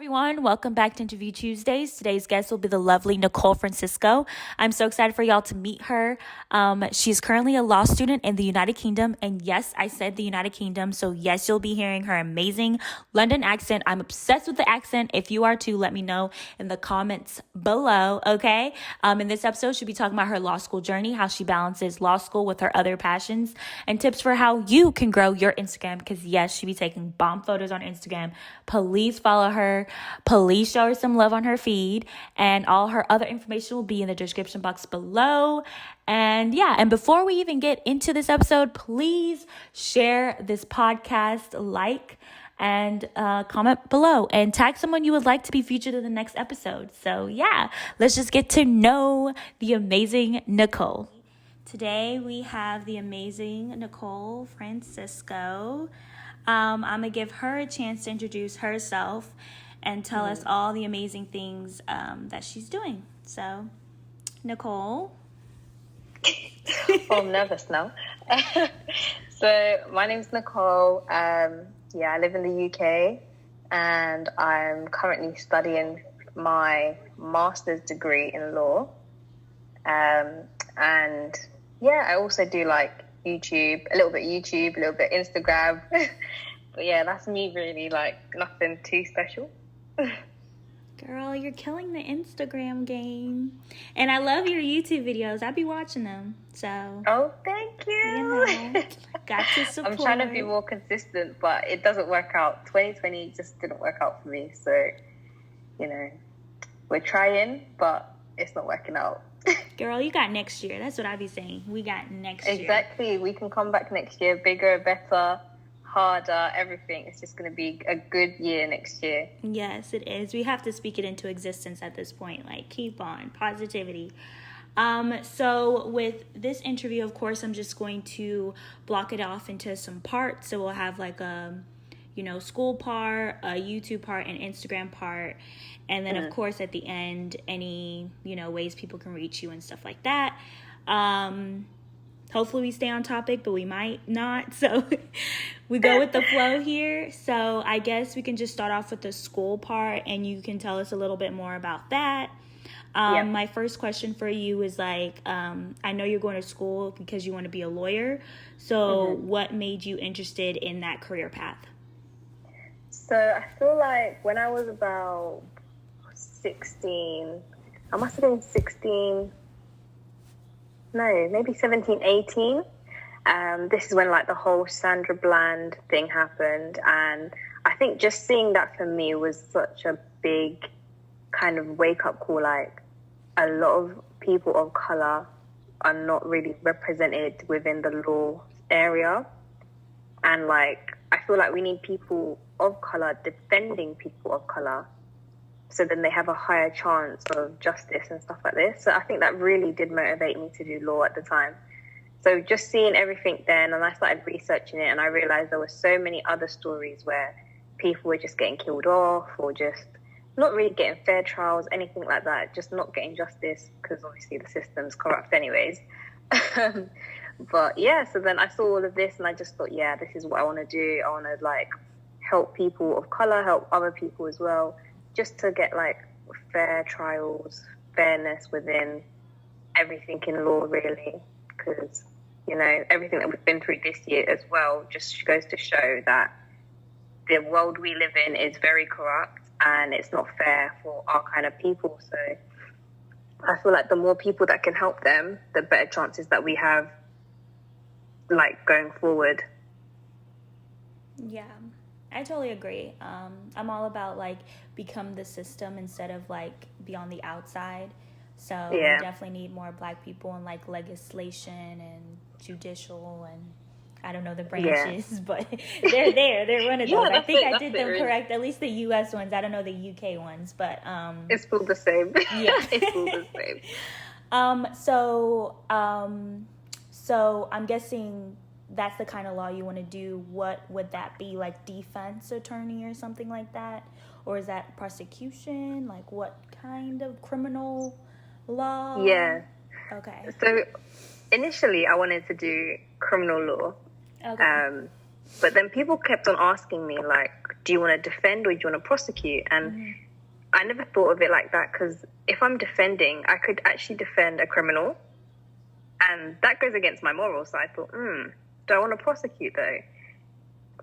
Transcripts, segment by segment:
everyone. Welcome back to Interview Tuesdays. Today's guest will be the lovely Nichole Francisco. I'm so excited for y'all to meet her. She's currently a law student in the United Kingdom. And yes, I said the United Kingdom. So yes, you'll be hearing her amazing London accent. I'm obsessed with the accent. If you are too, let me know in the comments below, okay? In this episode, she'll be talking about her law school journey, how she balances law school with her other passions, and tips for how you can grow your Instagram. Because yes, she'll be taking bomb photos on Instagram. Please follow her. Please show her some love on her feed, and all her other information will be in the description box below. And yeah, and before we even get into this episode, please share this podcast, like, and comment below, and tag someone you would like to be featured in the next episode. So yeah, let's just get to know the amazing Nichole. Today we have the amazing Nichole Francisco. I'm going to give her a chance to introduce herself and tell us all the amazing things that she's doing. So, Nichole. I'm nervous now. So, my name's Nichole. I live in the UK, and I'm currently studying my master's degree in law. I also do YouTube, a little bit Instagram. But yeah, that's me really, nothing too special. Girl, you're killing the Instagram game. And I love your YouTube videos. I be watching them. So. Oh, thank you. Got to support. I'm trying to be more consistent, but it doesn't work out. 2020 just didn't work out for me. So, we're trying, but it's not working out. Girl, you got next year. That's what I be saying. We got next year. Exactly. We can come back next year, bigger, better, harder, everything. It's just going to be a good year next year. Yes, it is. We have to speak it into existence at this point. Keep on. Positivity. So with this interview, of course, I'm just going to block it off into some parts. So we'll have school part, a YouTube part, an Instagram part. And then, of course, at the end, any, ways people can reach you and stuff like that. Hopefully we stay on topic, but we might not. So we go with the flow here. So I guess we can just start off with the school part, and you can tell us a little bit more about that. My first question for you is I know you're going to school because you want to be a lawyer. So what made you interested in that career path? So I feel like when I was about 16, I must have been 16, no, maybe 17, 18. This is when the whole Sandra Bland thing happened. And I think just seeing that for me was such a big kind of wake up call. A lot of people of color are not really represented within the law area. And I feel like we need people of color defending people of color, so then they have a higher chance of justice and stuff like this. So I think that really did motivate me to do law at the time. So just seeing everything then, and I started researching it, and I realized there were so many other stories where people were just getting killed off, or just not really getting fair trials, anything like that, just not getting justice, because obviously the system's corrupt anyways. But yeah, so then I saw all of this, and I just thought, yeah, this is what I want to do. I want to help people of color, help other people as well, just to get fair trials, fairness within everything in law, really. Because, everything that we've been through this year as well just goes to show that the world we live in is very corrupt, and it's not fair for our kind of people. So I feel like the more people that can help them, the better chances that we have, going forward. Yeah, I totally agree. I'm all about become the system instead of be on the outside. So we definitely need more Black people in legislation and judicial, and I don't know the branches, but they're there. They're one of those. I think I did them correct. At least the U.S. ones. I don't know the U.K. ones, but it's still the same. Yeah, it's still the same. So I'm guessing that's the kind of law you want to do. What would that be, defense attorney or something like that? Or is that prosecution? What kind of criminal law? Yeah. Okay. So initially I wanted to do criminal law. Okay. But then people kept on asking me, do you want to defend or do you want to prosecute? And I never thought of it like that, because if I'm defending, I could actually defend a criminal, and that goes against my morals. So I thought, do I want to prosecute though?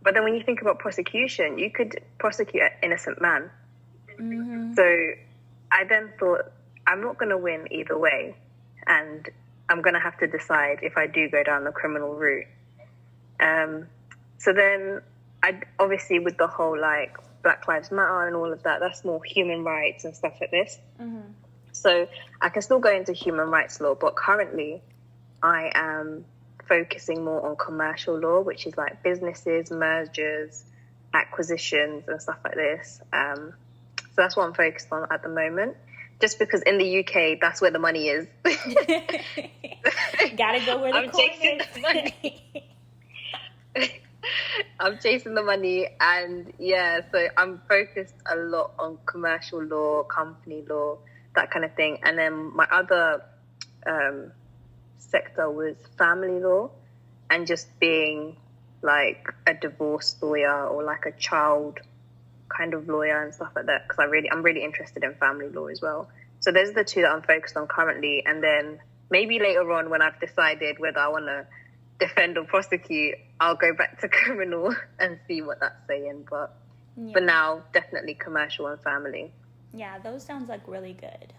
But then when you think about prosecution, you could prosecute an innocent man. So I then thought, I'm not going to win either way, and I'm going to have to decide if I do go down the criminal route. So then, I obviously, with the whole like Black Lives Matter and all of that, that's more human rights and stuff like this. So I can still go into human rights law, but currently I am focusing more on commercial law, which is like businesses, mergers, acquisitions and stuff like this. So that's what I'm focused on at the moment, just because in the UK, that's where the money is. Gotta go where the coin is. The money. I'm chasing the money, and so I'm focused a lot on commercial law, company law, that kind of thing. And then my other sector was family law, and just being like a divorce lawyer or like a child kind of lawyer and stuff like that, because I'm really interested in family law as well. So those are the two that I'm focused on currently, and then maybe later on when I've decided whether I want to defend or prosecute, I'll go back to criminal and see what that's saying. But for now, definitely commercial and family. Yeah, those sounds like really good.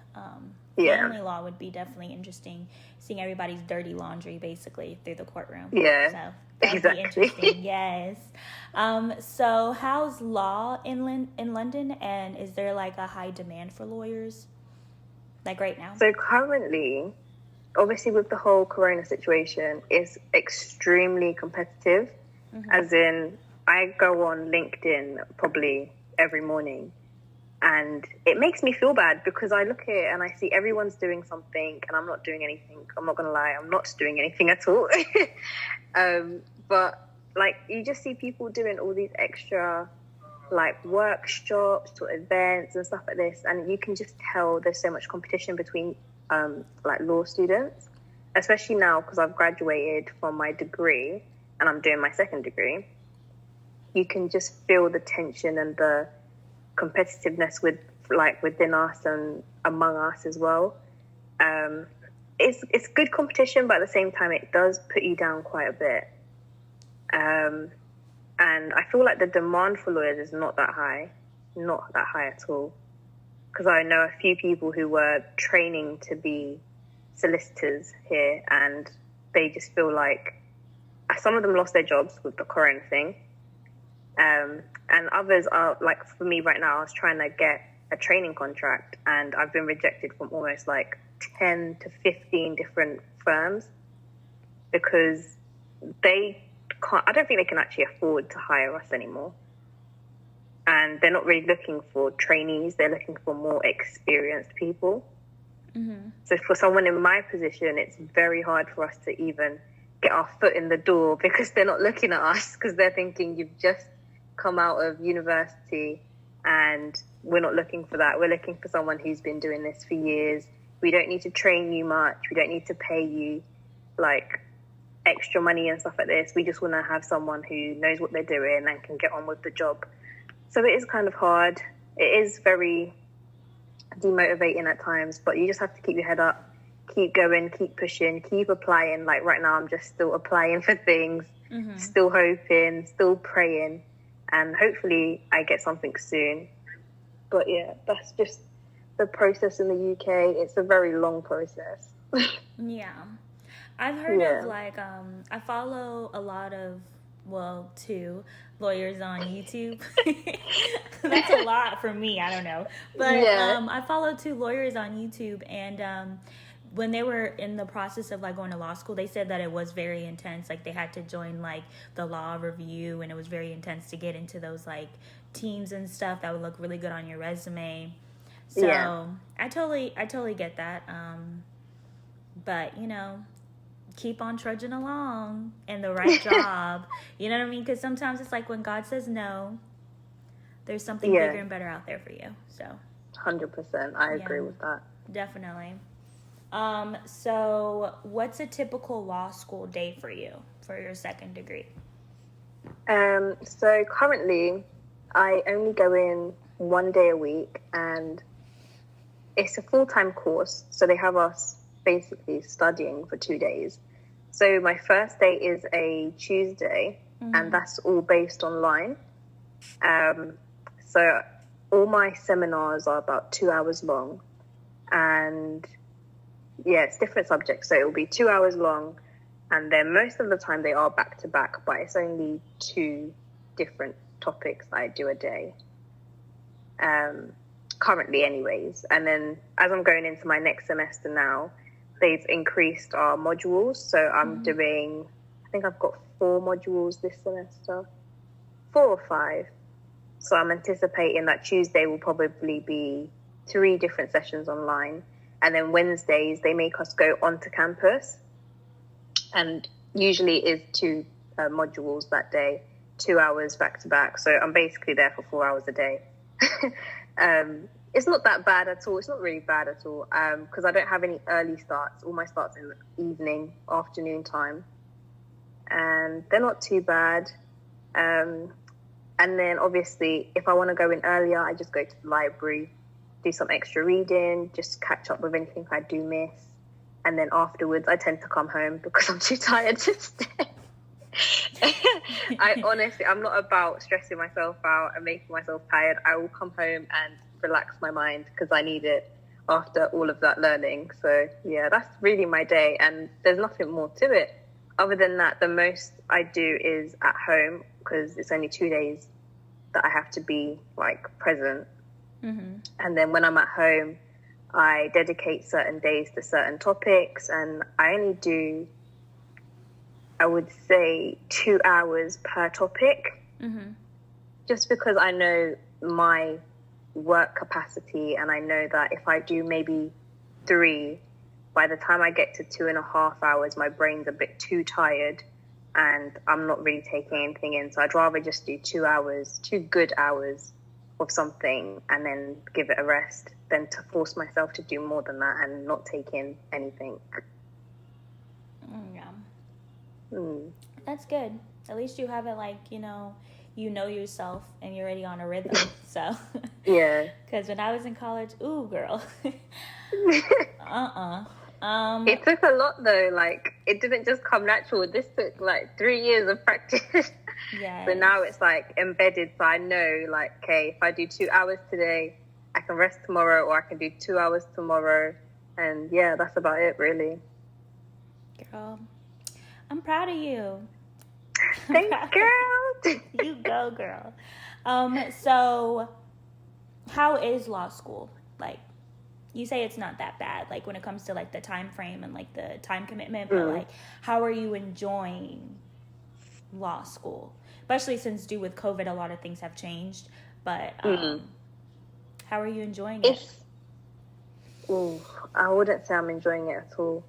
Family law would be definitely interesting, seeing everybody's dirty laundry basically through the courtroom. Yeah, so that'd be interesting. Yes. So how's law in London, and is there like a high demand for lawyers, like right now? So currently, obviously with the whole corona situation, it's extremely competitive. As in, I go on LinkedIn probably every morning, and it makes me feel bad because I look at it and I see everyone's doing something and I'm not doing anything. I'm not gonna lie, I'm not doing anything at all. But like, you just see people doing all these extra like workshops or events and stuff like this, and you can just tell there's so much competition between like law students, especially now because I've graduated from my degree and I'm doing my second degree. You can just feel the tension and the competitiveness within us and among us as well. It's good competition, but at the same time it does put you down quite a bit. And I feel like the demand for lawyers is not that high at all. Because I know a few people who were training to be solicitors here, and they just feel like some of them lost their jobs with the corona thing. And others are, like for me right now, I was trying to get a training contract and I've been rejected from almost like 10 to 15 different firms because I don't think they can actually afford to hire us anymore. And they're not really looking for trainees, they're looking for more experienced people. So for someone in my position, it's very hard for us to even get our foot in the door because they're not looking at us, because they're thinking you've just come out of university and we're not looking for that. We're looking for someone who's been doing this for years. We don't need to train you much. We don't need to pay you like extra money and stuff like this. We just want to have someone who knows what they're doing and can get on with the job. So it is kind of hard. It is very demotivating at times, but you just have to keep your head up, keep going, keep pushing, keep applying. Like right now, I'm just still applying for things, still hoping, still praying, and hopefully I get something soon. But yeah, that's just the process in the UK. It's a very long process. Yeah. I've heard of like, I follow a lot of, two lawyers on YouTube. That's a lot for me. I don't know. But I follow 2 lawyers on YouTube, and when they were in the process of like going to law school, they said that it was very intense. Like they had to join like the law review, and it was very intense to get into those like teams and stuff that would look really good on your resume. So I totally get that. But you know, keep on trudging along in the right job. You know what I mean? Because sometimes it's like when God says no, there's something bigger and better out there for you. So 100%. I agree with that. Definitely. So what's a typical law school day for you for your second degree? So currently I only go in 1 day a week, and it's a full-time course. So they have us basically studying for 2 days. So my first day is a Tuesday, and that's all based online. So all my seminars are about 2 hours long, and yeah, it's different subjects. So it will be 2 hours long, and then most of the time they are back to back, but it's only 2 different topics that I do a day. Currently anyways. And then as I'm going into my next semester now, they've increased our modules. So I'm doing, I think I've got 4 modules this semester, 4 or 5. So I'm anticipating that Tuesday will probably be 3 different sessions online. And then Wednesdays, they make us go onto campus. And usually is 2 modules that day, 2 hours back to back. So I'm basically there for 4 hours a day. It's not that bad at all. It's not really bad at all, because I don't have any early starts. All my starts in the evening, afternoon time, and they're not too bad. And then obviously, if I want to go in earlier, I just go to the library, do some extra reading, just catch up with anything I do miss. And then afterwards, I tend to come home because I'm too tired to stay. I'm not about stressing myself out and making myself tired. I will come home and relax my mind because I need it after all of that learning. So yeah, that's really my day, and there's nothing more to it. Other than that, the most I do is at home because it's only 2 days that I have to be like present. And then when I'm at home, I dedicate certain days to certain topics, and I only do, I would say, 2 hours per topic, just because I know my work capacity, and I know that if I do maybe 3, by the time I get to 2.5 hours, my brain's a bit too tired and I'm not really taking anything in. So I'd rather just do 2 hours, 2 good hours of something, and then give it a rest than to force myself to do more than that and not take in anything. That's good. At least you have it like, you know yourself and you're already on a rhythm. So Yeah. Because when I was in college, ooh, girl. It took a lot though. Like, it didn't just come natural. This took like 3 years of practice. Yeah. So now it's like embedded. So I know, like, okay, if I do 2 hours today, I can rest tomorrow, or I can do 2 hours tomorrow. And yeah, that's about it, really. Girl, I'm proud of you. Thanks, girl. You go, girl. So how is law school? Like, you say it's not that bad, like when it comes to like the time frame and like the time commitment, but like, how are you enjoying law school? Especially since due with COVID, a lot of things have changed, but how are you enjoying it? I wouldn't say I'm enjoying it at all.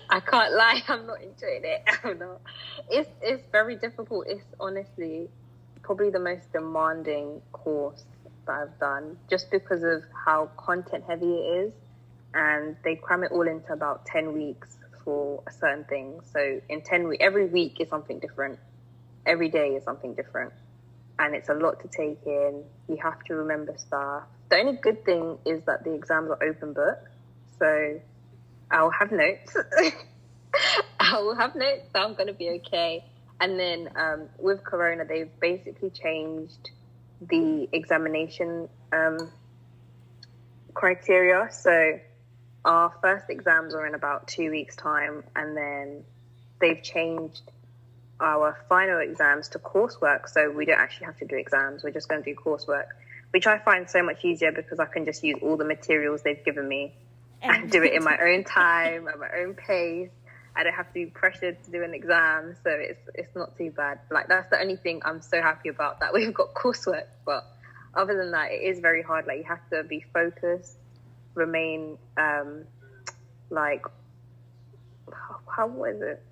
I can't lie, I'm not enjoying it. I'm not. It's very difficult. It's honestly probably the most demanding course that I've done, just because of how content heavy it is, and they cram it all into about 10 weeks for a certain thing. So in 10 weeks, every week is something different. Every day is something different, and it's a lot to take in. You have to remember stuff. The only good thing is that the exams are open book, so I'll have notes. I will have notes, so I'm going to be okay. And then with Corona, they've basically changed the examination criteria. So our first exams are in about 2 weeks' time, and then they've changed our final exams to coursework. So we don't actually have to do exams. We're just going to do coursework, which I find so much easier because I can just use all the materials they've given me and do it in my own time, at my own pace. I don't have to be pressured to do an exam, so it's not too bad. Like, that's the only thing I'm so happy about, that we've got coursework. But other than that, it is very hard. Like, you have to be focused, remain like, how was it?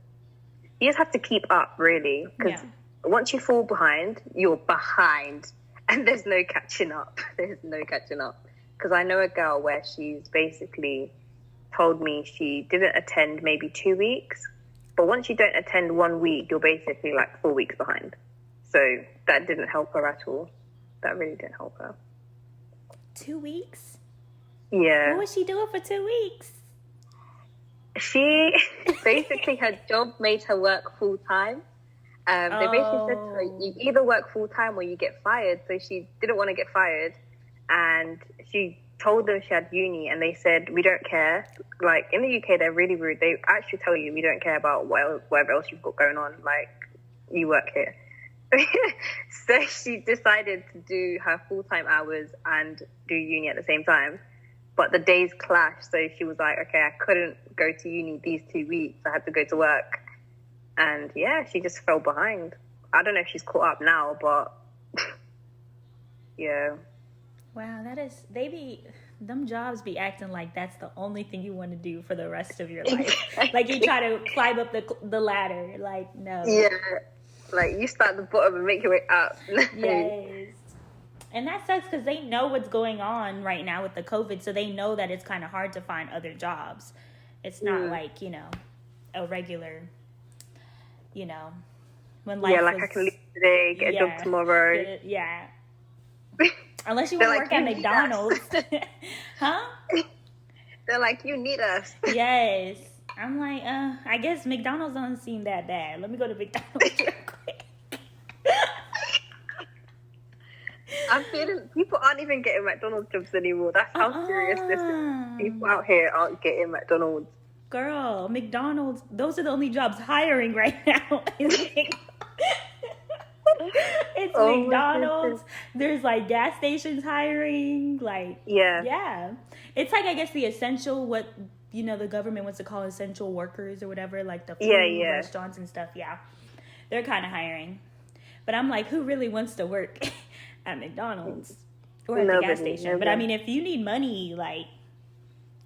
You just have to keep up, really, because once you fall behind, you're behind, and there's no catching up. There's no catching up. Because I know a girl where she's basically told me she didn't attend maybe 2 weeks, but once you don't attend 1 week, you're basically like 4 weeks behind. So that didn't help her at all. That really didn't help her. 2 weeks? Yeah. What was she doing for 2 weeks? She basically, her job made her work full time. They basically said to her, you either work full time or you get fired. So she didn't want to get fired. And she told them she had uni, and they said, we don't care. Like, in the UK, they're really rude. They actually tell you, we don't care about whatever else you've got going on. Like, you work here. So she decided to do her full-time hours and do uni at the same time. But the days clashed. So she was like, okay, I couldn't go to uni these 2 weeks. I had to go to work. And yeah, she just fell behind. I don't know if she's caught up now, but yeah. Wow, them jobs be acting like that's the only thing you want to do for the rest of your life. Like you try to climb up the ladder. Like, no. Yeah. Like, you start at the bottom and make your way up. Yes. And that sucks because they know what's going on right now with the COVID, so they know that it's kind of hard to find other jobs. It's not like, a regular, when life I can leave today, get a job tomorrow. Yeah. Unless you want to work at McDonald's. Huh? They're like, you need us. Yes. I'm like, I guess McDonald's doesn't seem that bad. Let me go to McDonald's real quick. I'm feeling people aren't even getting McDonald's jobs anymore. That's how serious this is. People out here aren't getting McDonald's. Girl, McDonald's, those are the only jobs hiring right now. It's McDonald's. There's like gas stations hiring. Like, yeah. It's like, I guess, the essential, what the government wants to call essential workers or whatever, like the food restaurants and stuff. Yeah, they're kind of hiring. But I'm like, who really wants to work at McDonald's or at the gas station? Nobody. But I mean, if you need money, like,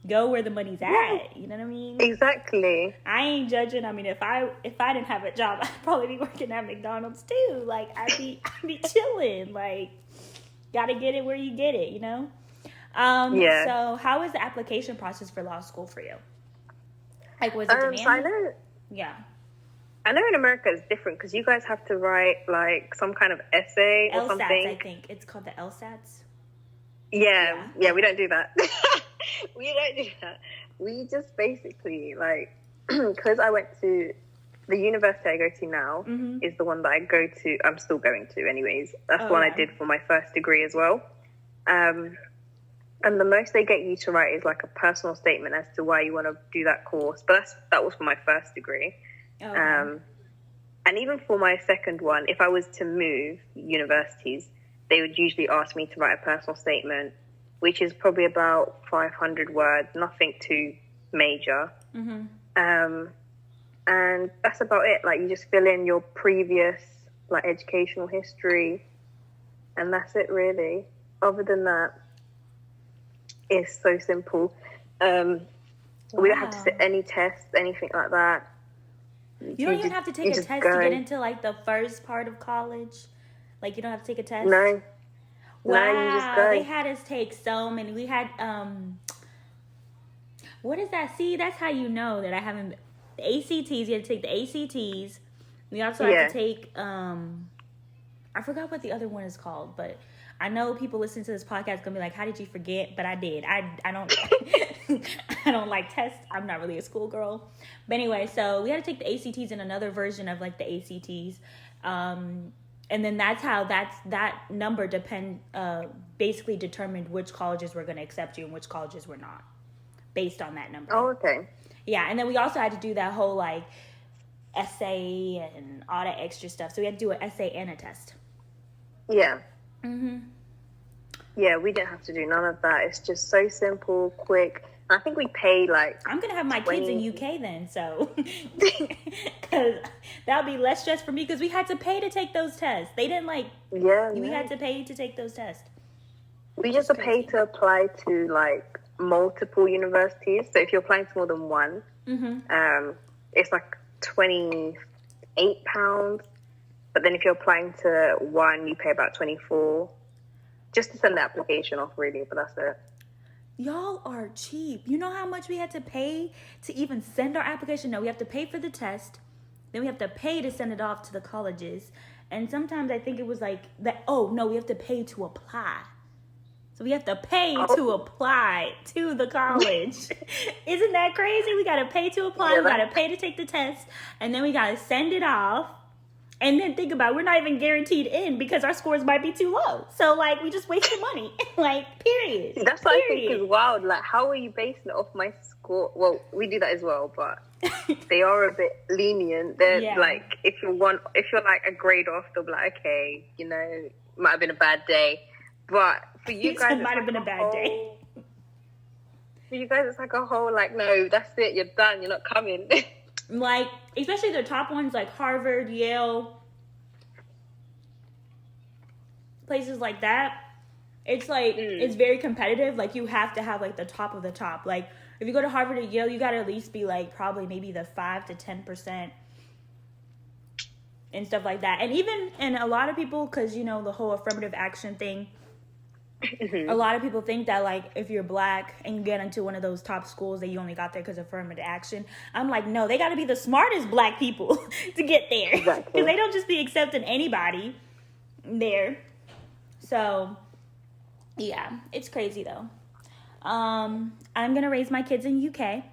go where the money's at. You know what I mean? Exactly. I ain't judging. I mean, if I didn't have a job, I'd probably be working at McDonald's too. Like, I'd be chilling. Like, gotta get it where you get it. So how was the application process for law school for you? Like, was it demanding? So I know in America it's different because you guys have to write like some kind of essay or something. LSATs, I think. It's called the LSATs. Yeah, we don't do that. We don't do that. We just basically, like, because I went to the university I go to now is the one that I'm still going to anyways. That's the one I did for my first degree as well. And the most they get you to write is like a personal statement as to why you want to do that course. But that was for my first degree. And even for my second one, if I was to move universities, they would usually ask me to write a personal statement, which is probably about 500 words, nothing too major. And that's about it. Like, you just fill in your previous, like, educational history, and that's it, really. Other than that, it's so simple. We don't have to sit any tests, anything like that. You don't even have to take a test to get into, like, the first part of college? Like, you don't have to take a test? No. Wow, no, you just go. They had us take so many. We had, what is that? See, that's how you know that I haven't, the ACTs, you had to take the ACTs. We also had to take, I forgot what the other one is called, but I know people listening to this podcast gonna be like, how did you forget? But I did. I don't, I don't like tests. I'm not really a schoolgirl. But anyway, so we had to take the ACTs and another version of like the ACTs. And then that's how that number basically determined which colleges were going to accept you and which colleges were not, based on that number. Oh, okay. Yeah, and then we also had to do that whole like essay and all that extra stuff. So we had to do an essay and a test. Yeah. Yeah, we didn't have to do none of that. It's just so simple, quick. I think we pay like... I'm going to have my kids in UK then, so... Because that'll be less stress for me, because we had to pay to take those tests. They didn't like... Yeah, we had to pay to take those tests. We just pay to apply to like multiple universities. So if you're applying to more than one, it's like £28. But then if you're applying to one, you pay about 24 just to send the application off, really. But that's it. Y'all are cheap. You know how much we had to pay to even send our application? No, we have to pay for the test. Then we have to pay to send it off to the colleges. And sometimes I think it was like that. Oh no, we have to pay to apply. So we have to pay to apply to the college. Isn't that crazy? We got to pay to apply. We got to pay to take the test. And then we got to send it off. And then think about it, we're not even guaranteed in because our scores might be too low. So, like, we just wasted money. Like, period. That's what I think is wild. Like, how are you basing it off my score? Well, we do that as well, but they are a bit lenient. They're like, if you're like a grade off, they'll be like, okay, you know, might have been a bad day. But for you guys, it might have been a bad day. For you guys, it's like a whole, like, no, that's it, you're done, you're not coming. Like, especially the top ones like Harvard, Yale, places like that. It's like, it's very competitive. Like, you have to have like the top of the top. Like, if you go to Harvard or Yale, you got to at least be like probably maybe the 5 to 10% and stuff like that. And a lot of people, because, you know, the whole affirmative action thing, a lot of people think that, like, if you're black and you get into one of those top schools, that you only got there because of affirmative action. I'm like, no, they got to be the smartest black people to get there. Exactly. Because they don't just be accepting anybody there. So, yeah, it's crazy, though. I'm going to raise my kids in UK.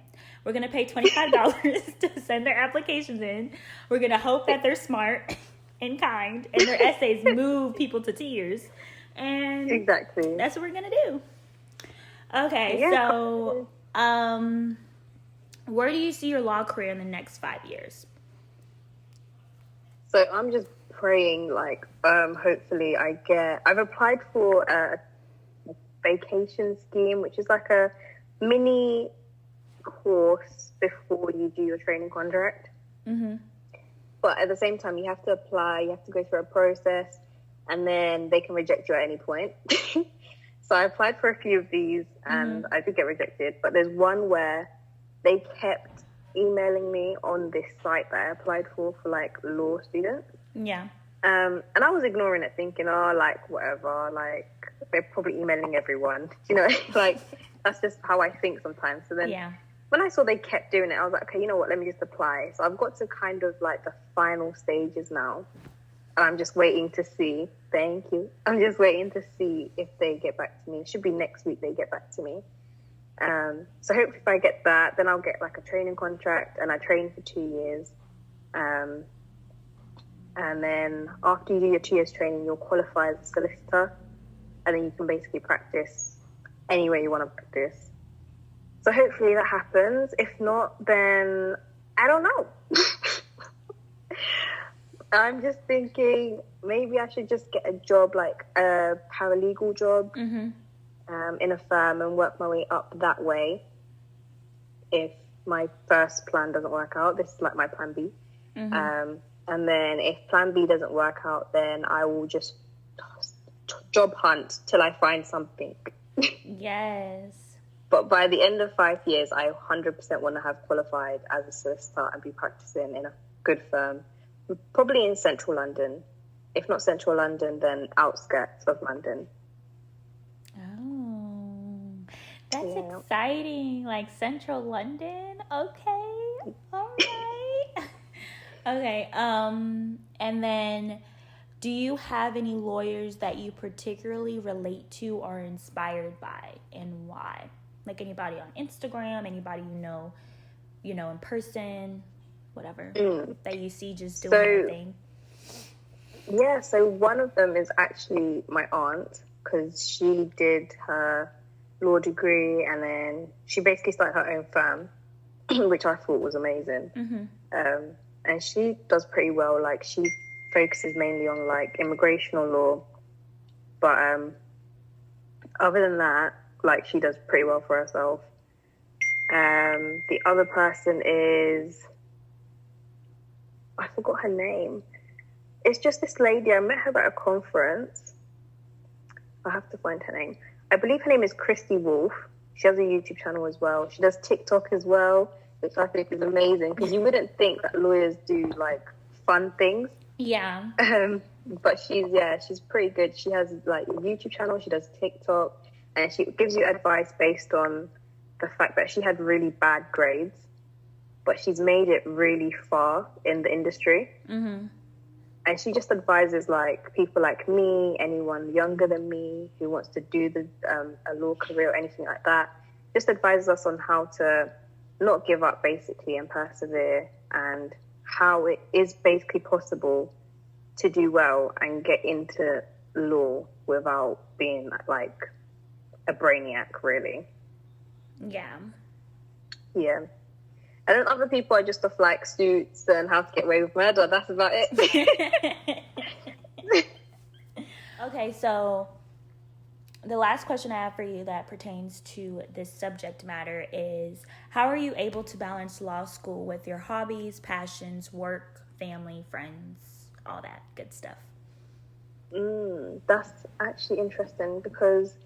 We're going to pay $25 to send their applications in. We're going to hope that they're smart and kind and their essays move people to tears. And exactly, that's what we're gonna do. Okay, so where do you see your law career in the next 5 years? So I'm just praying, like, hopefully I've applied for a vacation scheme, which is like a mini course before you do your training contract. Mm-hmm. But at the same time, you have to apply, you have to go through a process, and then they can reject you at any point. So I applied for a few of these, and I did get rejected. But there's one where they kept emailing me on this site that I applied for like law students. Yeah. And I was ignoring it, thinking, oh, like, whatever, like, they're probably emailing everyone. You know, like, that's just how I think sometimes. So then when I saw they kept doing it, I was like, okay, you know what, let me just apply. So I've got to kind of like the final stages now. I'm just waiting to see. Thank you. I'm just waiting to see if they get back to me. It should be next week they get back to me. So hopefully if I get that, then I'll get like a training contract, and I train for 2 years. And then after you do your 2 years training, you'll qualify as a solicitor, and then you can basically practice anywhere you want to practice. So hopefully that happens. If not, then I don't know. I'm just thinking maybe I should just get a job, like a paralegal job in a firm, and work my way up that way. If my first plan doesn't work out, this is like my plan B. And then if plan B doesn't work out, then I will just job hunt till I find something. Yes. But by the end of 5 years, I 100% want to have qualified as a solicitor and be practicing in a good firm. Probably in central London. If not central London, then outskirts of London. Oh, that's exciting. Like central London? Okay. All right. Okay. And then do you have any lawyers that you particularly relate to or are inspired by, and why? Like anybody on Instagram, anybody you know, in person, whatever, that you see just doing their thing? Yeah, so one of them is actually my aunt, because she did her law degree and then she basically started her own firm, which I thought was amazing. And she does pretty well. Like, she focuses mainly on like immigration law, but other than that, like, she does pretty well for herself. The other person is, I forgot her name. It's just this lady. I met her at a conference. I have to find her name. I believe her name is Christy Wolf. She has a YouTube channel as well. She does TikTok as well, which I think is amazing, because you wouldn't think that lawyers do like fun things. Yeah. But she's pretty good. She has like a YouTube channel. She does TikTok, and she gives you advice based on the fact that she had really bad grades, but she's made it really far in the industry. And she just advises like people like me, anyone younger than me who wants to do a law career or anything like that. Just advises us on how to not give up basically and persevere, and how it is basically possible to do well and get into law without being like a brainiac, really. Yeah. Yeah. And then other people are just off like Suits and How to Get Away with Murder. That's about it. Okay, so the last question I have for you that pertains to this subject matter is, how are you able to balance law school with your hobbies, passions, work, family, friends, all that good stuff? That's actually interesting, because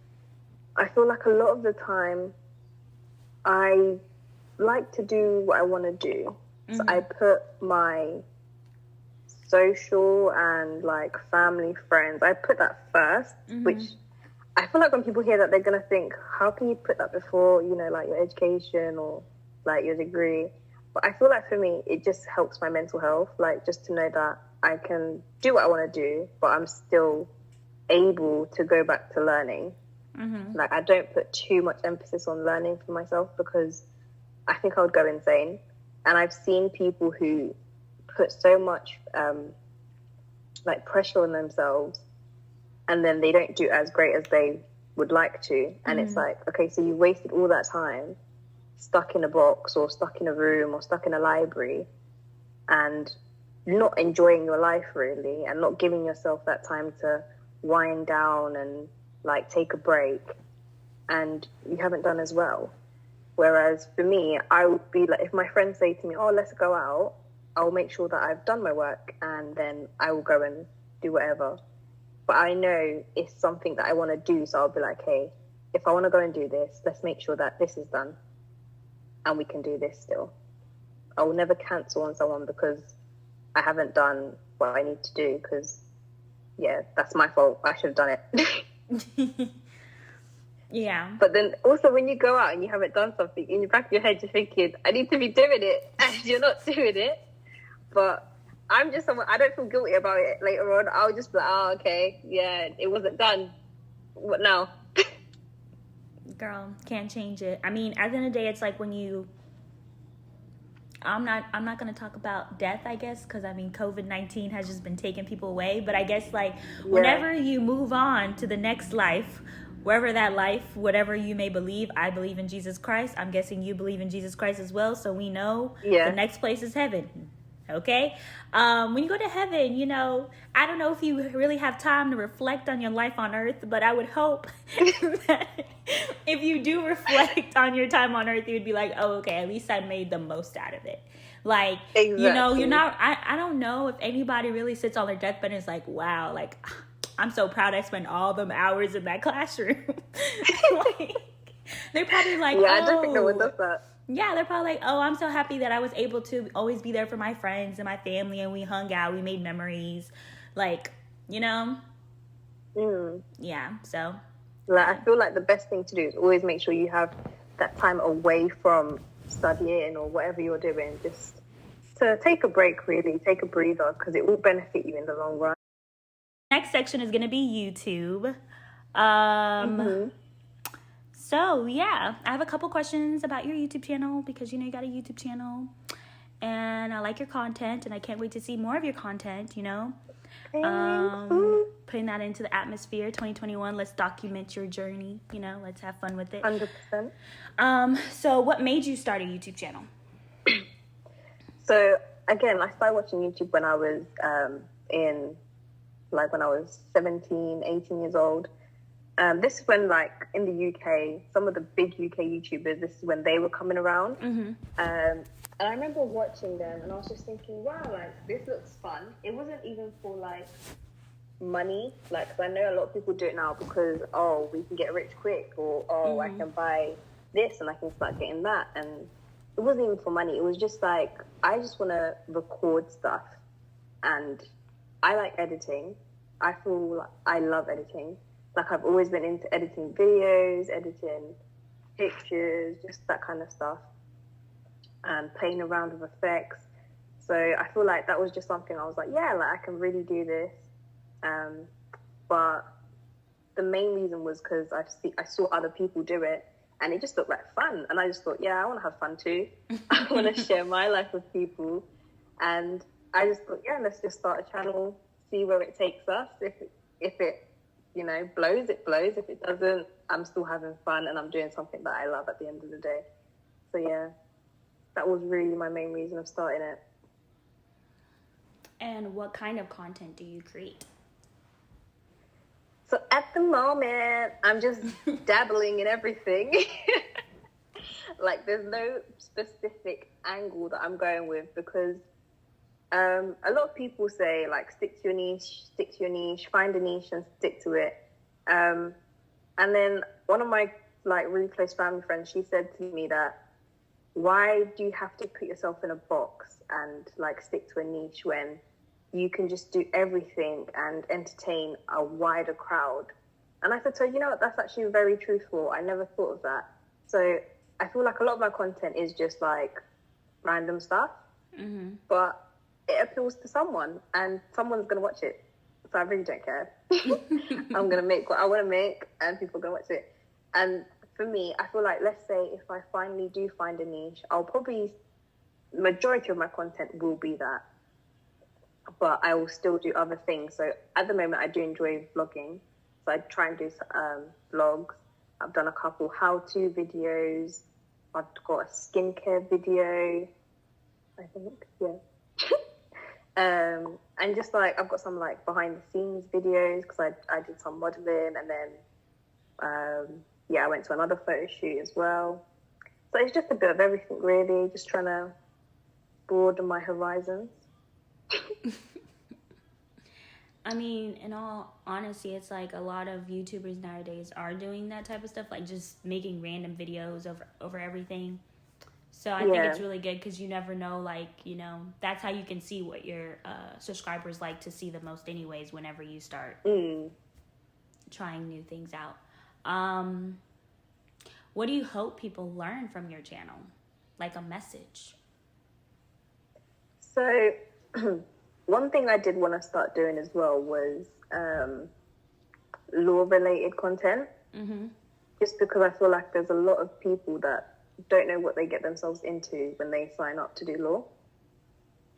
I feel like a lot of the time I like to do what I want to do. So I put my social and like family, friends, I put that first, which I feel like when people hear that, they're going to think, how can you put that before, you know, like your education or like your degree? But I feel like for me, it just helps my mental health, like just to know that I can do what I want to do, but I'm still able to go back to learning. Like I don't put too much emphasis on learning for myself, because I think I would go insane. And I've seen people who put so much like pressure on themselves, and then they don't do as great as they would like to. And it's like, okay, so you wasted all that time stuck in a box or stuck in a room or stuck in a library and not enjoying your life really, and not giving yourself that time to wind down and like take a break, and you haven't done as well. Whereas for me, I would be like, if my friends say to me, oh, let's go out, I'll make sure that I've done my work and then I will go and do whatever. But I know it's something that I want to do, so I'll be like, hey, if I want to go and do this, let's make sure that this is done and we can do this still. I will never cancel on someone because I haven't done what I need to do, because, yeah, that's my fault. I should have done it. Yeah. But then also when you go out and you haven't done something, in the back of your head you're thinking, I need to be doing it, and you're not doing it. But I'm just someone, I don't feel guilty about it later on. I'll just be like, oh, okay, yeah, it wasn't done. What now? Girl, can't change it. I mean, at the end of the day, it's like when you... I'm not going to talk about death, I guess, because, I mean, COVID-19 has just been taking people away. But I guess, like, whenever you move on to the next life, wherever that life, whatever you may believe, I believe in Jesus Christ. I'm guessing you believe in Jesus Christ as well. So we know the next place is heaven. Okay? When you go to heaven, you know, I don't know if you really have time to reflect on your life on earth, but I would hope that if you do reflect on your time on earth, you would be like, oh, okay, at least I made the most out of it. Like, exactly. You know, you're not, I don't know if anybody really sits on their deathbed and is like, wow, like, I'm so proud I spent all them hours in that classroom. Like, they're probably like, yeah, I don't think no one does that. Yeah, they're probably like, oh, I'm so happy that I was able to always be there for my friends and my family, and we hung out, we made memories. Like, you know? Yeah, so. Like, I feel like the best thing to do is always make sure you have that time away from studying or whatever you're doing, just to take a break, really, take a breather, because it will benefit you in the long run. Next section is going to be YouTube. So, yeah, I have a couple questions about your YouTube channel, because, you know, you got a YouTube channel, and I like your content, and I can't wait to see more of your content, you know. Putting that into the atmosphere, 2021, let's document your journey, you know, let's have fun with it. 100%. So what made you start a YouTube channel? So, again, I started watching YouTube when I was when I was 17, 18 years old. This is when, like, in the UK, some of the big UK YouTubers, this is when they were coming around. And I remember watching them, and I was just thinking, wow, like, this looks fun. It wasn't even for, like, money. Like, 'cause I know a lot of people do it now because, oh, we can get rich quick, or, oh, I can buy this and I can start getting that. And it wasn't even for money. It was just, like, I just want to record stuff. And I like editing. I feel like I love editing. Like, I've always been into editing videos, editing pictures, just that kind of stuff. And playing around with effects. So I feel like that was just something I was like, yeah, like I can really do this. But the main reason was because I saw other people do it, and it just looked like fun. And I just thought, yeah, I want to have fun too. I want to share my life with people. And I just thought, yeah, let's just start a channel, see where it takes us. If it blows, it blows. If it doesn't, I'm still having fun and I'm doing something that I love at the end of the day. So yeah, that was really my main reason of starting it. And what kind of content do you create? So at the moment, I'm just dabbling in everything. Like there's no specific angle that I'm going with, because a lot of people say like stick to your niche, find a niche and stick to it. And then one of my like really close family friends, she said to me that, why do you have to put yourself in a box and like stick to a niche when you can just do everything and entertain a wider crowd? And I said to her, you know what, that's actually very truthful. I never thought of that. So I feel like a lot of my content is just like random stuff, but it appeals to someone and someone's going to watch it. So I really don't care. I'm going to make what I want to make and people are going to watch it. And for me, I feel like, let's say if I finally do find a niche, majority of my content will be that. But I will still do other things. So at the moment, I do enjoy vlogging. So I try and do vlogs. I've done a couple how-to videos. I've got a skincare video, I think, yeah. And just like, I've got some like behind-the-scenes videos because I did some modeling, and then, I went to another photo shoot as well. So it's just a bit of everything, really, just trying to broaden my horizons. I mean, in all honesty, it's like a lot of YouTubers nowadays are doing that type of stuff, like just making random videos over everything. So I think it's really good because you never know, like, that's how you can see what your subscribers like to see the most anyways whenever you start trying new things out. What do you hope people learn from your channel? Like a message? So one thing I did want to start doing as well was law-related content. Just because I feel like there's a lot of people that don't know what they get themselves into when they sign up to do law.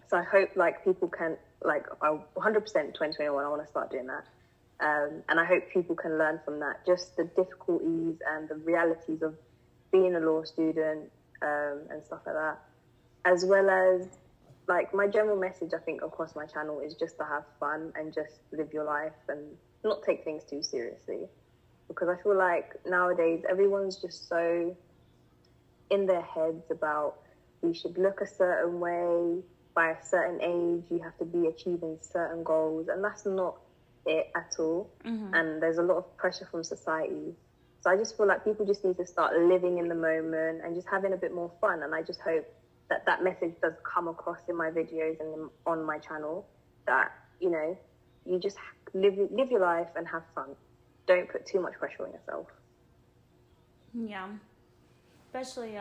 So I hope like people can, like 100% 2021, I want to start doing that. And I hope people can learn from that, just the difficulties and the realities of being a law student and stuff like that. As well as like my general message, I think, across my channel is just to have fun and just live your life and not take things too seriously. Because I feel like nowadays everyone's just so in their heads about we should look a certain way, by a certain age, you have to be achieving certain goals. And that's not it at all. And there's a lot of pressure from society. So I just feel like people just need to start living in the moment and just having a bit more fun. And I just hope that that message does come across in my videos and on my channel, that, you just live your life and have fun. Don't put too much pressure on yourself. Yeah. Especially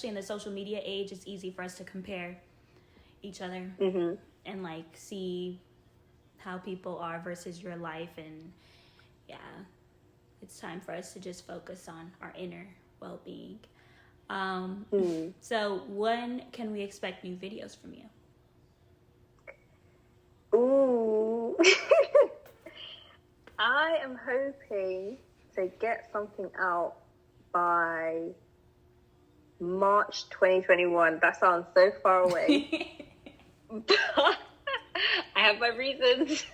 in the social media age, it's easy for us to compare each other and like see how people are versus your life. And yeah, it's time for us to just focus on our inner well-being. So when can we expect new videos from you? Ooh. I am hoping to get something out by March 2021. That sounds so far away. But I have my reasons.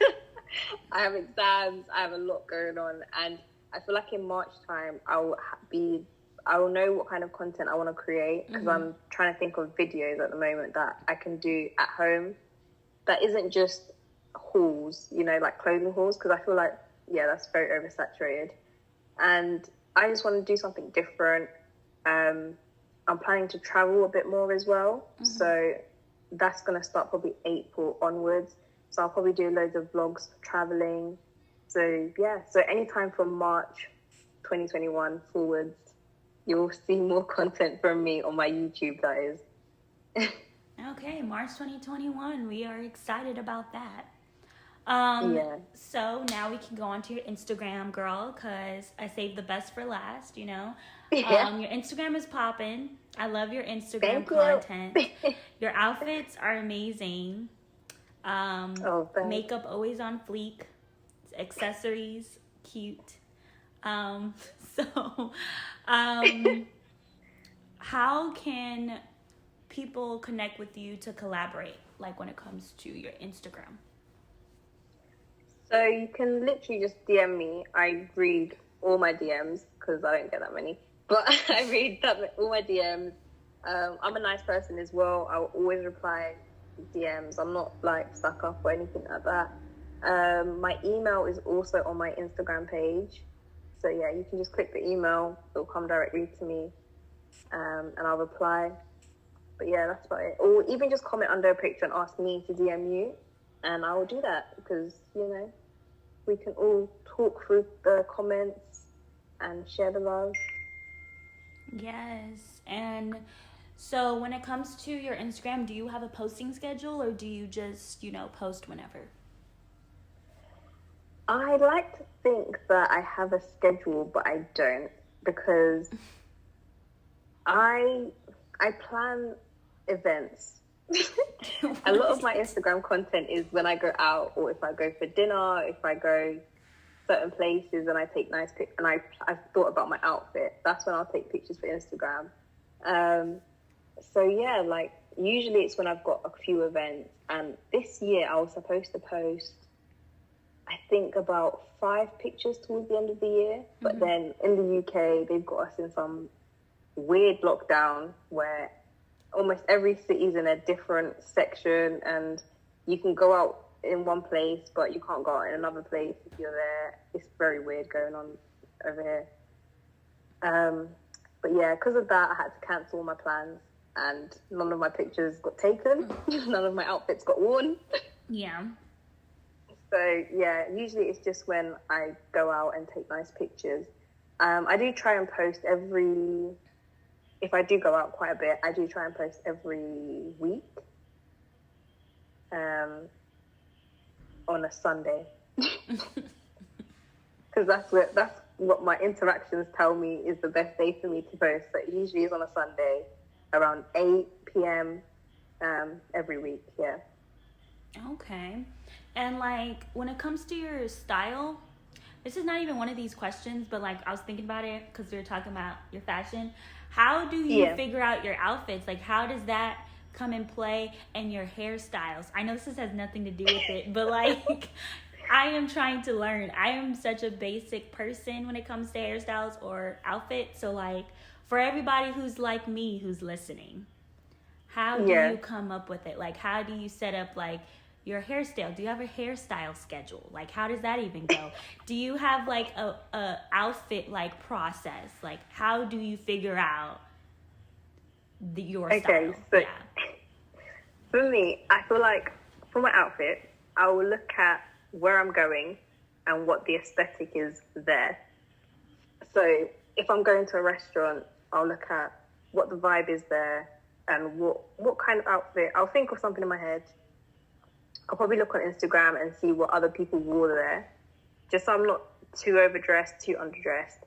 I have exams. I have a lot going on. And I feel like in March time, I will know what kind of content I want to create, because I'm trying to think of videos at the moment that I can do at home that isn't just hauls, like clothing hauls, because I feel like, that's very oversaturated. And I just want to do something different. I'm planning to travel a bit more as well. So that's going to start probably April onwards. So I'll probably do loads of vlogs traveling. So so anytime from March 2021 forwards, you'll see more content from me on my YouTube, that is. Okay, March 2021. We are excited about that. Yeah. So now we can go on to your Instagram, girl, because I saved the best for last, you know. Yeah. Your Instagram is popping. I love your Instagram Thank you. content. Your outfits are amazing. Oh, thanks. Makeup always on fleek. Accessories, cute. Um, so, um, how can people connect with you to collaborate, like when it comes to your Instagram? So you can literally just DM me. I read all my DMs because I don't get that many, but I read all my DMs. I'm a nice person as well. I'll always reply DMs. I'm not like stuck up or anything like that. My email is also on my Instagram page. So yeah, you can just click the email. It'll come directly to me, and I'll reply. But yeah, that's about it. Or even just comment under a picture and ask me to DM you, and I will do that because, you know, we can all talk through the comments and share the love. Yes. And so when it comes to your Instagram, do you have a posting schedule or do you just, post whenever? I like to think that I have a schedule, but I don't because I plan events. A lot of my Instagram content is when I go out or if I go for dinner, if I go certain places and I take nice pics and I've thought about my outfit. That's when I'll take pictures for Instagram. So yeah, like usually it's when I've got a few events, and this year I was supposed to post I think about 5 pictures towards the end of the year, but then in the UK they've got us in some weird lockdown where almost every city's in a different section and you can go out in one place but you can't go out in another place if you're there. It's very weird going on over here. But yeah, because of that I had to cancel all my plans and none of my pictures got taken. None of my outfits got worn. Yeah. So yeah, usually it's just when I go out and take nice pictures. I do try and post if I do go out quite a bit, I do try and post every week on a Sunday. Because that's what my interactions tell me is the best day for me to post. So it usually is on a Sunday around 8 p.m. Every week, yeah. Okay. And like when it comes to your style, this is not even one of these questions, but like I was thinking about it because we were talking about your fashion. How do you figure out your outfits? Like how does that come in play, and your hairstyles? I know this has nothing to do with it, but like I am trying to learn. I am such a basic person when it comes to hairstyles or outfits. So like for everybody who's like me who's listening, how do you come up with it? Like how do you set up like your hairstyle? Do you have a hairstyle schedule? Like how does that even go? Do you have like a outfit like process? Like how do you figure out your style? So for me, I feel like for my outfit, I will look at where I'm going and what the aesthetic is there. So if I'm going to a restaurant, I'll look at what the vibe is there and what kind of outfit. I'll think of something in my head. I'll probably look on Instagram and see what other people wore there, just so I'm not too overdressed, too underdressed.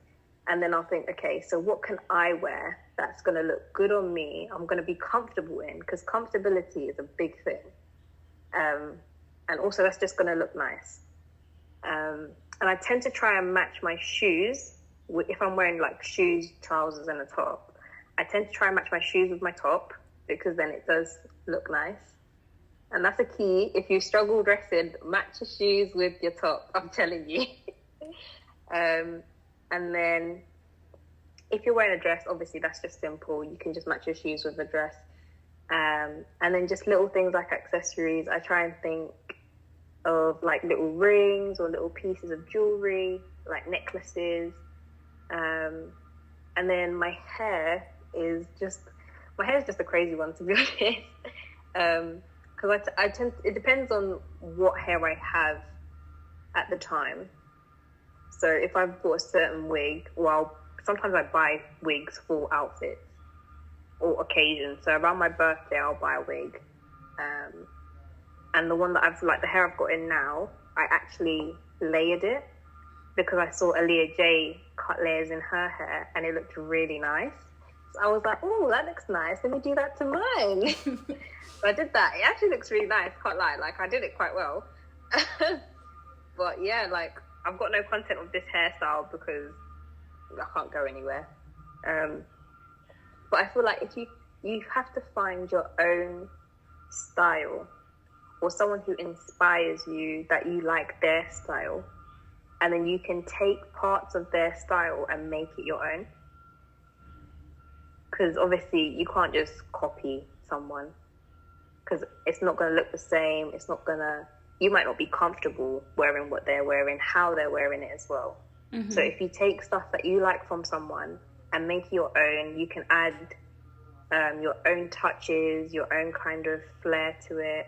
And then I'll think, okay, so what can I wear that's going to look good on me, I'm going to be comfortable in, because comfortability is a big thing. And also that's just going to look nice. And I tend to try and match my shoes. If I'm wearing like shoes, trousers and a top, I tend to try and match my shoes with my top because then it does look nice. And that's a key. If you struggle dressing, match your shoes with your top, I'm telling you. And then if you're wearing a dress, obviously that's just simple. You can just match your shoes with a dress. And then just little things like accessories. I try and think of like little rings or little pieces of jewelry, like necklaces. And then my hair is just a crazy one, to be honest. Because I tend, it depends on what hair I have at the time. So if I've got a certain wig, well, sometimes I buy wigs for outfits. or occasions. So around my birthday, I'll buy a wig. And the one that the hair I've got in now, I actually layered it because I saw Aaliyah J cut layers in her hair and it looked really nice. So I was like, oh, that looks nice. Let me do that to mine. So I did that. It actually looks really nice, can't lie. Like, I did it quite well. But yeah, like, I've got no content of this hairstyle because I can't go anywhere. But I feel like if you have to find your own style or someone who inspires you that you like their style, and then you can take parts of their style and make it your own. Because obviously you can't just copy someone because it's not going to look the same. You might not be comfortable wearing what they're wearing, how they're wearing it as well. Mm-hmm. So if you take stuff that you like from someone and make it your own, you can add your own touches, your own kind of flair to it,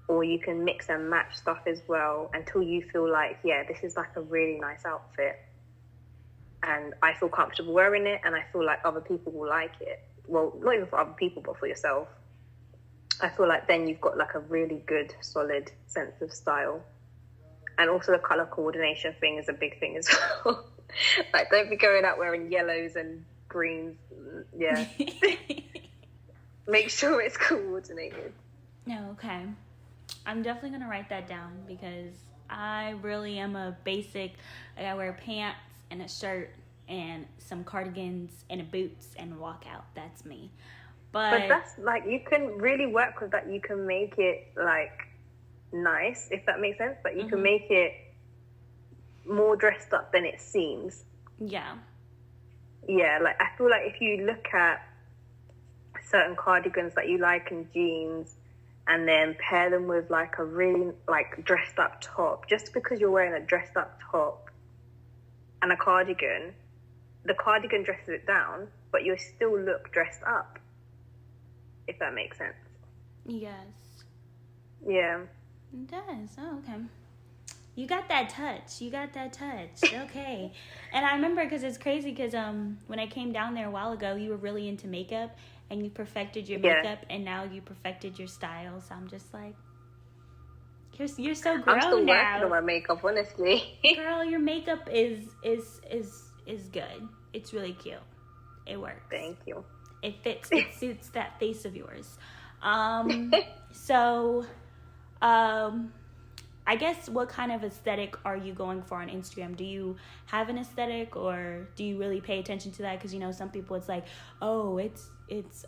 or you can mix and match stuff as well until you feel like, yeah, this is like a really nice outfit. And I feel comfortable wearing it and I feel like other people will like it. Well, not even for other people, but for yourself. I feel like then you've got like a really good, solid sense of style. And also the colour coordination thing is a big thing as well. Like, don't be going out wearing yellows and greens. Yeah. Make sure it's coordinated. No, okay. I'm definitely going to write that down because I really am a basic. I wear pants and a shirt and some cardigans and a boots and walk out. That's me. But that's like, you can really work with that. You can make it like nice, if that makes sense. But you can make it more dressed up than it seems. Yeah. Yeah, like I feel like if you look at certain cardigans that you like and jeans and then pair them with like a really like dressed up top, just because you're wearing a dressed up top and a cardigan, the cardigan dresses it down, but you still look dressed up, if that makes sense. Yes. Yeah. It does. Oh, okay. You got that touch. Okay. And I remember because it's crazy because when I came down there a while ago, you were really into makeup and you perfected your makeup and now you perfected your style. So I'm just like, you're so grown now. I'm still working on my makeup, honestly. Girl, your makeup is good. It's really cute. It works. Thank you. It fits. It suits that face of yours. So, I guess what kind of aesthetic are you going for on Instagram? Do you have an aesthetic or do you really pay attention to that? Because, you know, some people it's like, oh, it's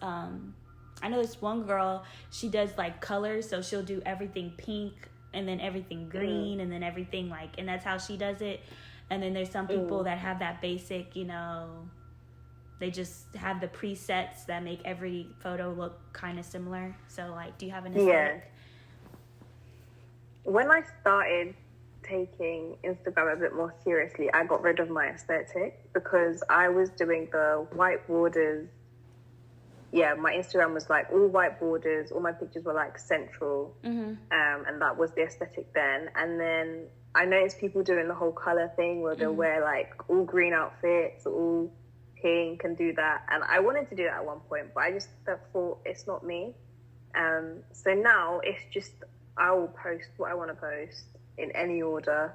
I know this one girl, she does like colors. So she'll do everything pink and then everything green and then everything like, and that's how she does it. And then there's some people that have that basic, you know, they just have the presets that make every photo look kind of similar. So, like, do you have an aesthetic? Yeah. When I started taking Instagram a bit more seriously, I got rid of my aesthetic because I was doing the white borders. Yeah, my Instagram was like all white borders. All my pictures were like central. And that was the aesthetic then. And then I noticed people doing the whole color thing where they'll wear like all green outfits, all pink and do that. And I wanted to do that at one point, but I just thought it's not me. So now it's just, I will post what I want to post in any order.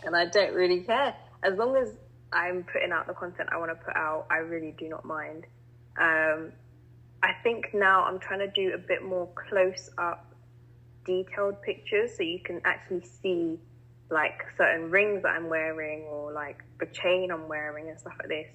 And I don't really care. As long as I'm putting out the content I want to put out, I really do not mind. I think now I'm trying to do a bit more close up detailed pictures so you can actually see like certain rings that I'm wearing or like the chain I'm wearing and stuff like this,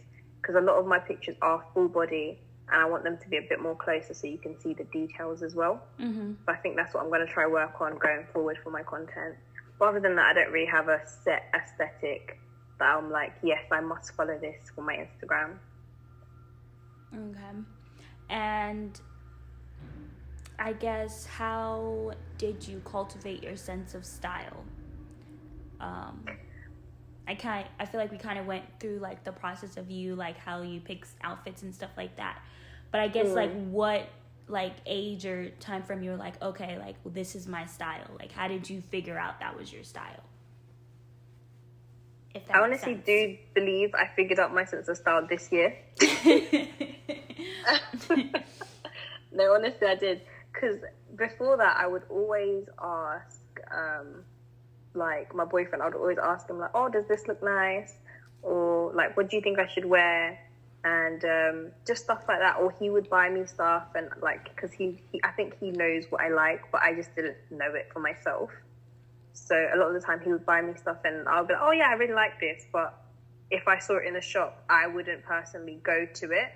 because a lot of my pictures are full body and I want them to be a bit more closer so you can see the details as well. But I think that's what I'm going to try work on going forward for my content. But other than that, I don't really have a set aesthetic that I'm like, yes, I must follow this for my Instagram. Okay. And I guess, how did you cultivate your sense of style? I feel like we kind of went through like the process of you, like how you pick outfits and stuff like that. But I guess like what like age or time frame you were like, okay, like, well, this is my style. Like, how did you figure out that was your style? I honestly do believe I figured out my sense of style this year. No, honestly, I did. Because before that, I would always ask, like, my boyfriend, I would always ask him, like, oh, does this look nice? Or, like, what do you think I should wear? And just stuff like that. Or he would buy me stuff, and, like, because I think he knows what I like, but I just didn't know it for myself. So a lot of the time he would buy me stuff, and I'll be like, oh, yeah, I really like this. But if I saw it in a shop, I wouldn't personally go to it.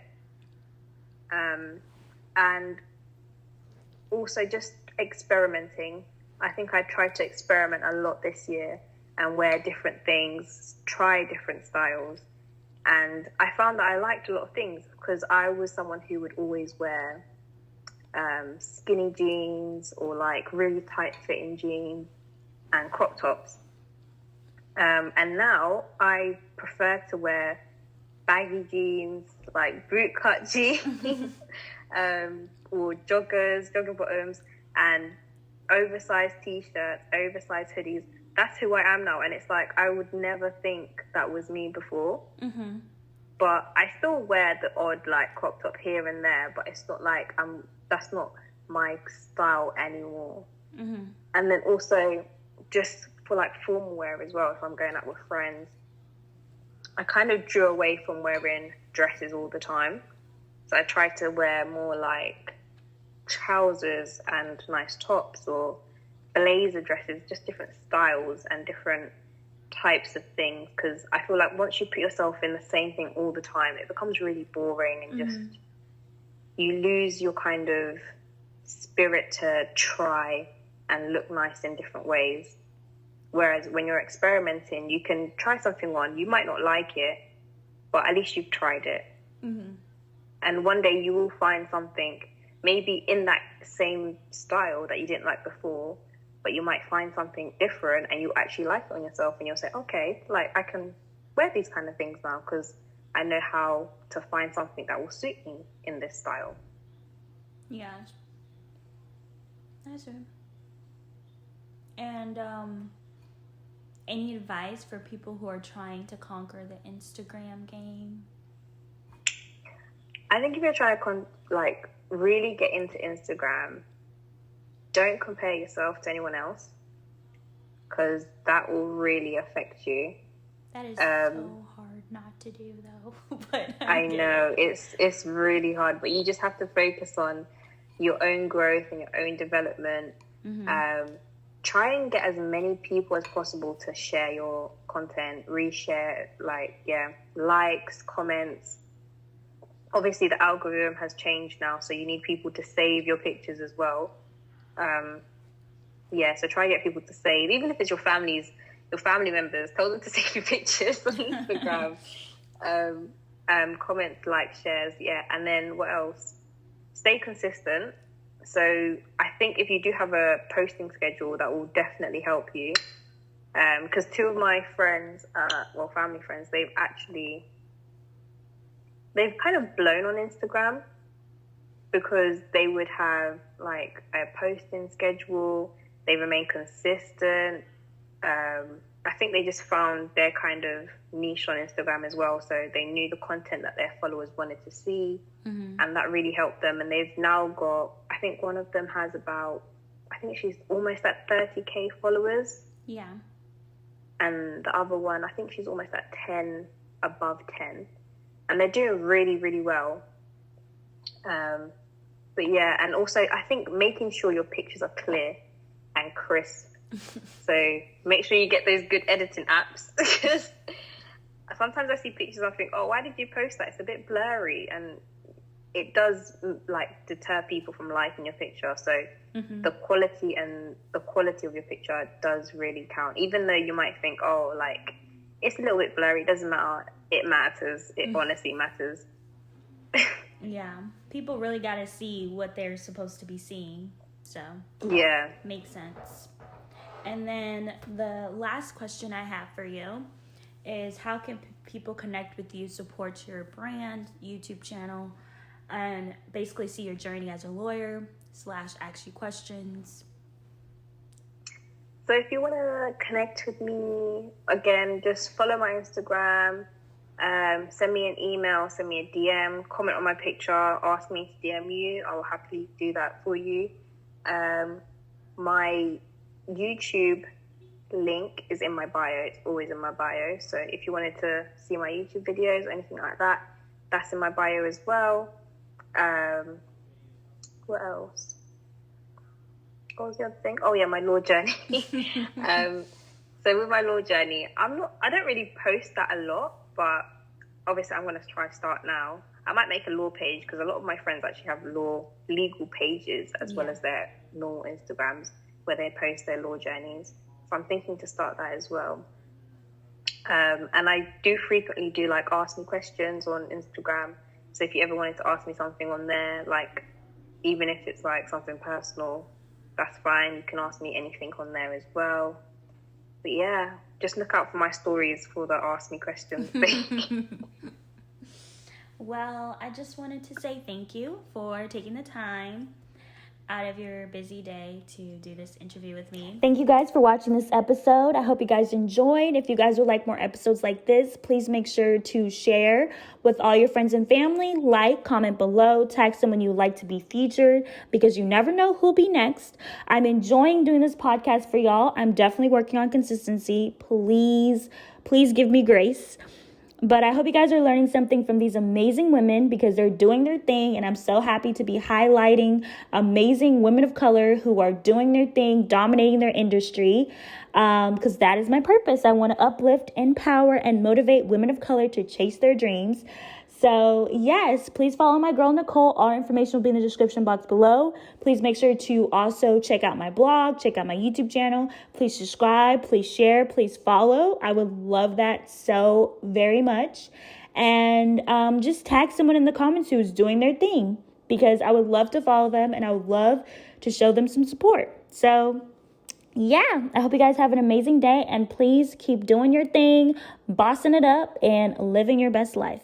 And also just experimenting. I think I tried to experiment a lot this year and wear different things, try different styles. And I found that I liked a lot of things because I was someone who would always wear skinny jeans or like really tight fitting jeans and crop tops. And now I prefer to wear baggy jeans, like boot cut jeans, or jogger bottoms, and oversized t-shirts, oversized hoodies. That's who I am now, and it's like I would never think that was me before. Mm-hmm. But I still wear the odd like crop top here and there, but it's not like that's not my style anymore. Mm-hmm. And then also just for like formal wear as well, if I'm going out with friends, I kind of drew away from wearing dresses all the time. So I tried to wear more like trousers and nice tops or blazer dresses, just different styles and different types of things. Because I feel like once you put yourself in the same thing all the time, it becomes really boring and just you lose your kind of spirit to try and look nice in different ways. Whereas when you're experimenting, you can try something on. You might not like it, but at least you've tried it. Mm-hmm. And one day you will find something maybe in that same style that you didn't like before, but you might find something different and you actually like it on yourself, and you'll say, okay, like I can wear these kind of things now because I know how to find something that will suit me in this style. Yeah. That's it. And any advice for people who are trying to conquer the Instagram game? I think if you're trying to really get into Instagram, don't compare yourself to anyone else because that will really affect you. That is so hard not to do though. But I know it's really hard, but you just have to focus on your own growth and your own development. Mm-hmm. Try and get as many people as possible to share your content, reshare, likes, comments. Obviously, the algorithm has changed now, so you need people to save your pictures as well. So try and get people to save, even if it's your family members. Tell them to save your pictures on Instagram. Comments, likes, shares, and then what else? Stay consistent. So I think if you do have a posting schedule, that will definitely help you. Because two of my friends, family friends, they've kind of blown on Instagram because they would have like a posting schedule. They remain consistent. I think they just found their kind of niche on Instagram as well. So they knew the content that their followers wanted to see, and that really helped them. And they've now got, I think one of them has she's almost at 30K followers. Yeah. And the other one, I think she's almost at 10, above 10. And they're doing really, really well. And also I think making sure your pictures are clear and crisp. So make sure you get those good editing apps, because sometimes I see pictures and I think, oh, why did you post that? It's a bit blurry, and it does deter people from liking your picture. So the quality of your picture does really count, even though you might think, oh, it's a little bit blurry, it doesn't matter. It matters. It honestly matters. Yeah, people really got to see what they're supposed to be seeing. So yeah, makes sense. And then the last question I have for you is, how can people connect with you, support your brand, YouTube channel, and basically see your journey as a lawyer / ask you questions? So if you want to connect with me, again, just follow my Instagram. Send me an email, send me a DM, comment on my picture, ask me to DM you. I will happily do that for you. My YouTube link is in my bio. It's always in my bio. So if you wanted to see my YouTube videos or anything like that, that's in my bio as well. What else? What was the other thing? Oh yeah, my law journey. So with my law journey, I don't really post that a lot, but obviously I'm going to try to start now. I might make a law page because a lot of my friends actually have legal pages as well as their normal Instagrams where they post their law journeys. So I'm thinking to start that as well. And I do frequently do like ask me questions on Instagram. So if you ever wanted to ask me something on there, like even if it's like something personal, that's fine. You can ask me anything on there as well. But yeah, just look out for my stories for the ask me questions thing. Well, I just wanted to say thank you for taking the time out of your busy day to do this interview with me. Thank you guys for watching this episode. I hope you guys enjoyed. If you guys would like more episodes like this, please make sure to share with all your friends and family. Like, comment below, tag someone you would like to be featured because you never know who'll be next. I'm enjoying doing this podcast for y'all. I'm definitely working on consistency. Please give me grace. But I hope you guys are learning something from these amazing women because they're doing their thing. And I'm so happy to be highlighting amazing women of color who are doing their thing, dominating their industry, because that is my purpose. I want to uplift, empower, and motivate women of color to chase their dreams. So yes, please follow my girl Nichole. All information will be in the description box below. Please make sure to also check out my blog, check out my YouTube channel. Please subscribe, please share, please follow. I would love that so very much. And just tag someone in the comments who's doing their thing because I would love to follow them and I would love to show them some support. So yeah, I hope you guys have an amazing day and please keep doing your thing, bossing it up, and living your best life.